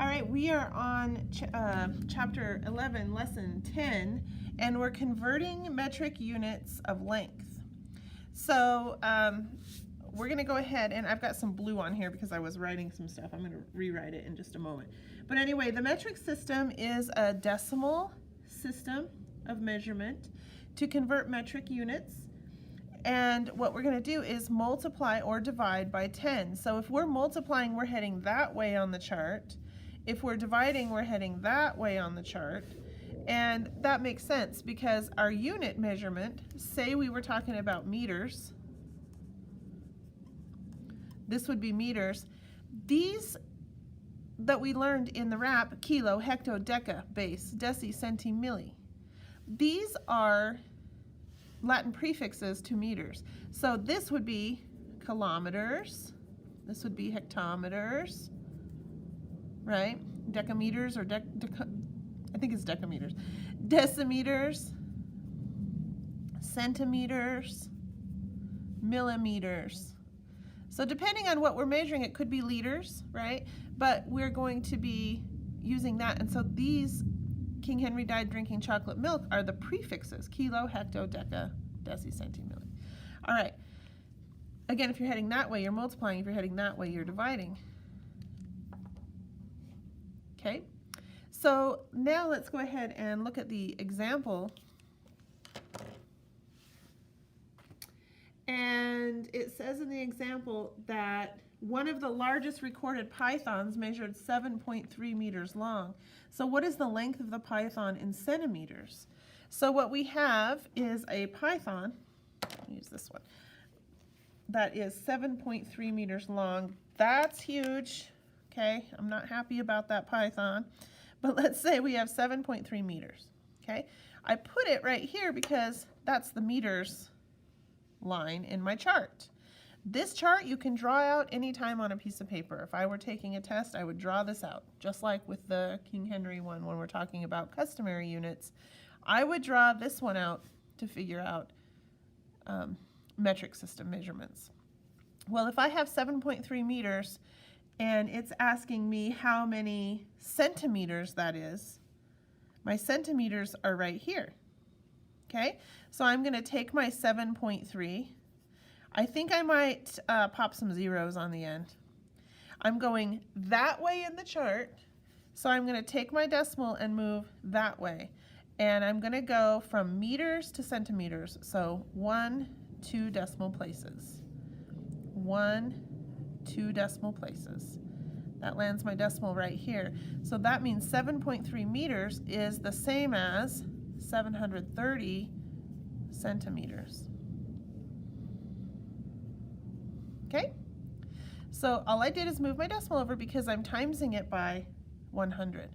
All right, we are on chapter 11, lesson 10, and we're converting metric units of length. So we're going to go ahead, and I've got some blue on here because I was writing some stuff. I'm going to rewrite it in just a moment. But anyway, the metric system is a decimal system of measurement to convert metric units. And what we're going to do is multiply or divide by 10. So if we're multiplying, we're heading that way on the chart. If we're dividing, we're heading that way on the chart. And that makes sense because our unit measurement, say we were talking about meters, this would be meters. These that we learned in the RAP, kilo, hecto, deca, base, deci, centi, milli, these are Latin prefixes to meters. So this would be kilometers, this would be hectometers, right? Decameters or I think it's decameters. Decimeters, centimeters, millimeters. So depending on what we're measuring, it could be liters, right? But we're going to be using that. And so these King Henry died drinking chocolate milk are the prefixes: kilo, hecto, deca, deci, centi, milli. All right. Again, if you're heading that way, you're multiplying. If you're heading that way, you're dividing. Okay. So now let's go ahead and look at the example. And it says in the example that one of the largest recorded pythons measured 7.3 meters long. So what is the length of the python in centimeters? So what we have is a python, I'll use this one, that is 7.3 meters long. That's huge, okay? I'm not happy about that python, but let's say we have 7.3 meters, okay? I put it right here because that's the meters line in my chart. This chart you can draw out anytime on a piece of paper. If I were taking a test, I would draw this out, just like with the King Henry one when we're talking about customary units. I would draw this one out to figure out metric system measurements. Well, if I have 7.3 meters and it's asking me how many centimeters that is, my centimeters are right here. Okay, so I'm going to take my 7.3. I think I might pop some zeros on the end. I'm going that way in the chart, so I'm going to take my decimal and move that way. And I'm going to go from meters to centimeters, so 1, 2 decimal places. 1, 2 decimal places. That lands my decimal right here. So that means 7.3 meters is the same as 730 centimeters. Okay? So all I did is move my decimal over because I'm timesing it by 100.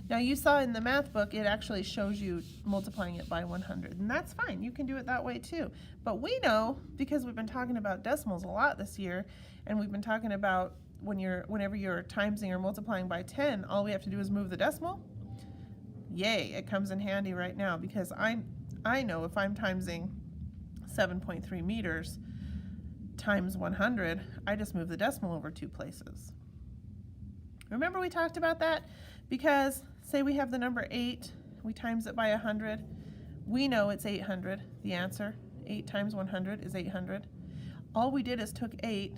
Now you saw in the math book it actually shows you multiplying it by 100, and that's fine. You can do it that way too. But we know, because we've been talking about decimals a lot this year, and we've been talking about whenever you're timesing or multiplying by 10, all we have to do is move the decimal. Yay, it comes in handy right now because I know if I'm timesing 7.3 meters times 100, I just move the decimal over 2 places. Remember we talked about that? Because say we have the number 8, we times it by 100, we know it's 800, the answer. 8 times 100 is 800. All we did is took 8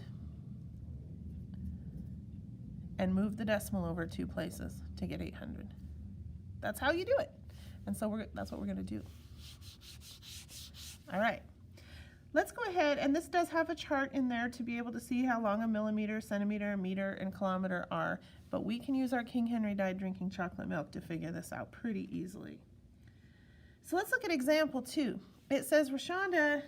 and moved the decimal over 2 places to get 800. That's how you do it. And so that's what we're going to do. All right. Let's go ahead, and this does have a chart in there to be able to see how long a millimeter, centimeter, meter, and kilometer are, but we can use our King Henry died drinking chocolate milk to figure this out pretty easily. So let's look at example 2. It says Rashonda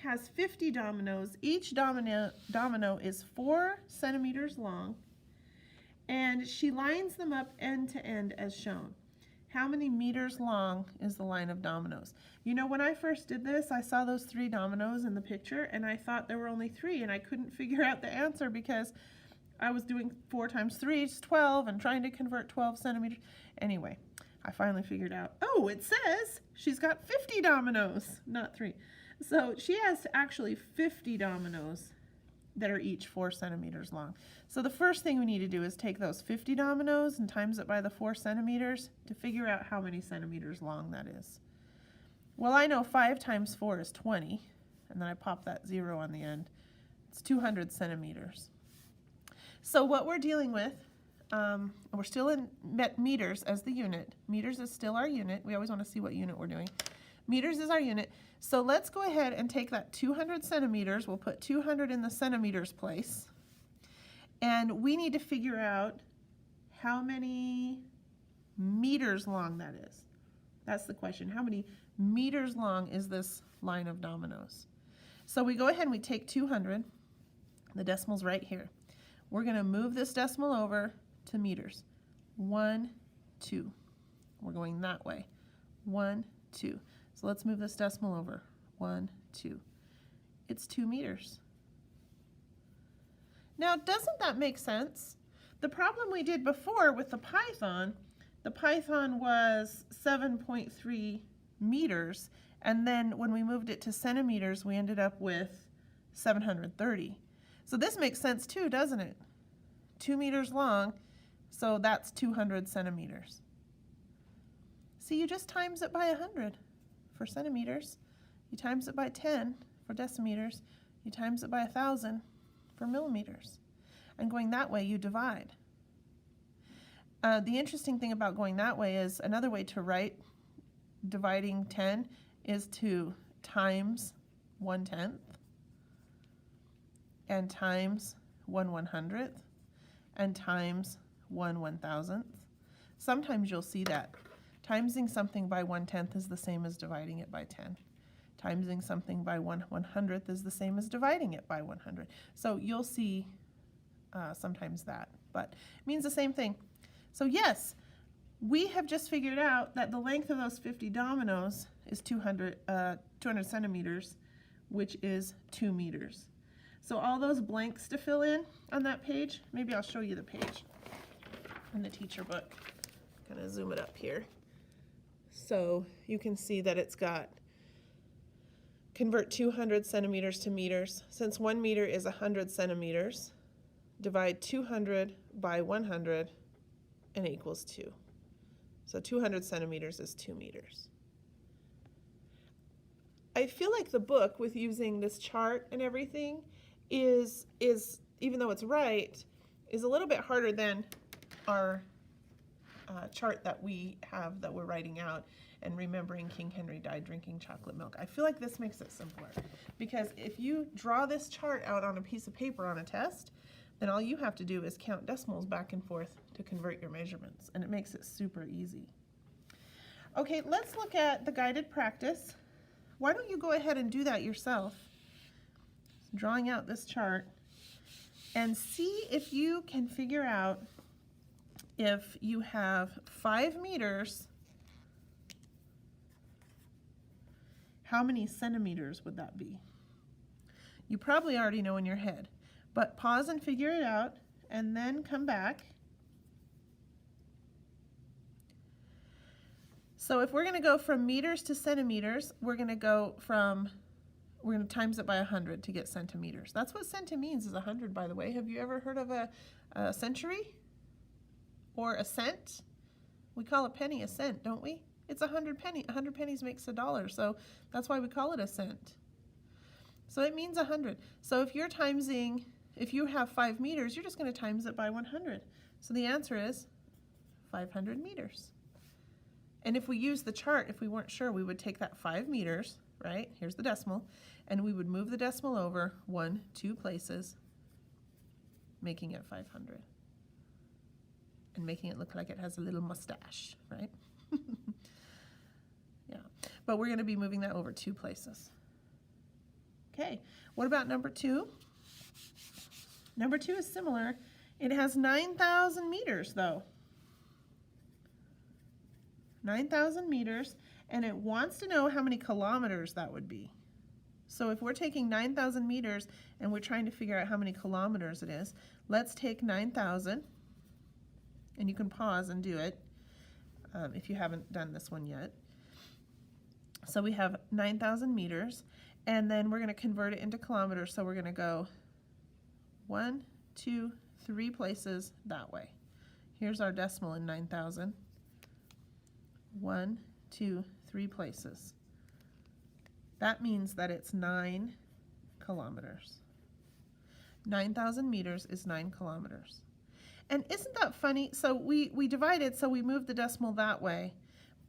has 50 dominoes. Each domino is 4 centimeters long, and she lines them up end to end as shown. How many meters long is the line of dominoes? You know, when I first did this, I saw those 3 dominoes in the picture, and I thought there were only 3, and I couldn't figure out the answer because I was doing 4 times 3 is 12 and trying to convert 12 centimeters. Anyway, I finally figured out, oh, it says she's got 50 dominoes, not 3. So she has actually 50 dominoes that are each 4 centimeters long. So the first thing we need to do is take those 50 dominoes and times it by the 4 centimeters to figure out how many centimeters long that is. Well, I know 5 times 4 is 20, and then I pop that 0 on the end. It's 200 centimeters. So what we're dealing with, we're still in meters as the unit. Meters is still our unit. We always want to see what unit we're doing. Meters is our unit. So let's go ahead and take that 200 centimeters. We'll put 200 in the centimeters place. And we need to figure out how many meters long that is. That's the question. How many meters long is this line of dominoes? So we go ahead and we take 200. The decimal's right here. We're going to move this decimal over to meters. 1, 2. We're going that way. 1, 2. So let's move this decimal over. 1, 2. It's 2 meters. Now, doesn't that make sense? The problem we did before with the Python was 7.3 meters, and then when we moved it to centimeters, we ended up with 730. So this makes sense too, doesn't it? 2 meters long, so that's 200 centimeters. See, you just times it by 100 for centimeters. You times it by 10 for decimeters. You times it by 1,000 for millimeters. And going that way, you divide. The interesting thing about going that way is another way to write dividing 10 is to times 1/10 and times 1/100th and times 1/1000th. Sometimes you'll see that. Timesing something by 1/10 is the same as dividing it by 10. Timesing something by 1/100th is the same as dividing it by 100. So you'll see sometimes that, but it means the same thing. So yes, we have just figured out that the length of those 50 dominoes is 200 centimeters, which is 2 meters. So all those blanks to fill in on that page, maybe I'll show you the page in the teacher book. I'm gonna zoom it up here. So you can see that it's got convert 200 centimeters to meters. Since 1 meter is 100 centimeters, divide 200 by 100 and it equals 2. So 200 centimeters is 2 meters. I feel like the book, with using this chart and everything, is even though it's right, is a little bit harder than our chart that we have that we're writing out and remembering King Henry died drinking chocolate milk. I feel like this makes it simpler, because if you draw this chart out on a piece of paper on a test, then all you have to do is count decimals back and forth to convert your measurements, and it makes it super easy. Okay, let's look at the guided practice. Why don't you go ahead and do that yourself, drawing out this chart, and see if you can figure out if you have 5 meters, how many centimeters would that be? You probably already know in your head, but pause and figure it out, and then come back. So if we're going to go from meters to centimeters, we're going to times it by 100 to get centimeters. That's what centi means, is 100, by the way. Have you ever heard of a century or a cent? We call a penny a cent, don't we? It's 100 penny. 100 pennies makes $1, so that's why we call it a cent. So it means 100. So if you're timesing, if you have 5 meters, you're just going to times it by 100. So the answer is 500 meters. And if we use the chart, if we weren't sure, we would take that 5 meters, right? Here's the decimal, and we would move the decimal over 1, 2 places, making it 500. And making it look like it has a little mustache, right? Yeah, but we're going to be moving that over 2 places. Okay, what about number 2? Number 2 is similar. It has 9,000 meters though. 9,000 meters, and it wants to know how many kilometers that would be. So if we're taking 9,000 meters and we're trying to figure out how many kilometers it is, let's take 9,000, and you can pause and do it if you haven't done this one yet. So we have 9,000 meters, and then we're going to convert it into kilometers, so we're going to go 1, 2, 3 places that way. Here's our decimal in 9,000. 1, 2, 3 places. That means that it's 9 kilometers. 9,000 meters is 9 kilometers. And isn't that funny? So we divided, so we moved the decimal that way.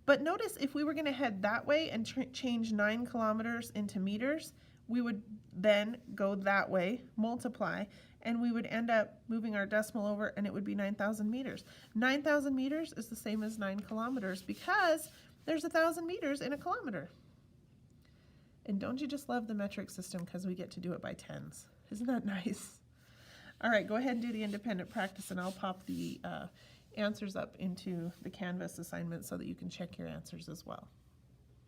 But notice if we were going to head that way and change 9 kilometers into meters, we would then go that way, multiply, and we would end up moving our decimal over and it would be 9,000 meters. 9,000 meters is the same as 9 kilometers because there's 1,000 meters in a kilometer. And don't you just love the metric system because we get to do it by tens? Isn't that nice? All right, go ahead and do the independent practice and I'll pop the answers up into the Canvas assignment so that you can check your answers as well.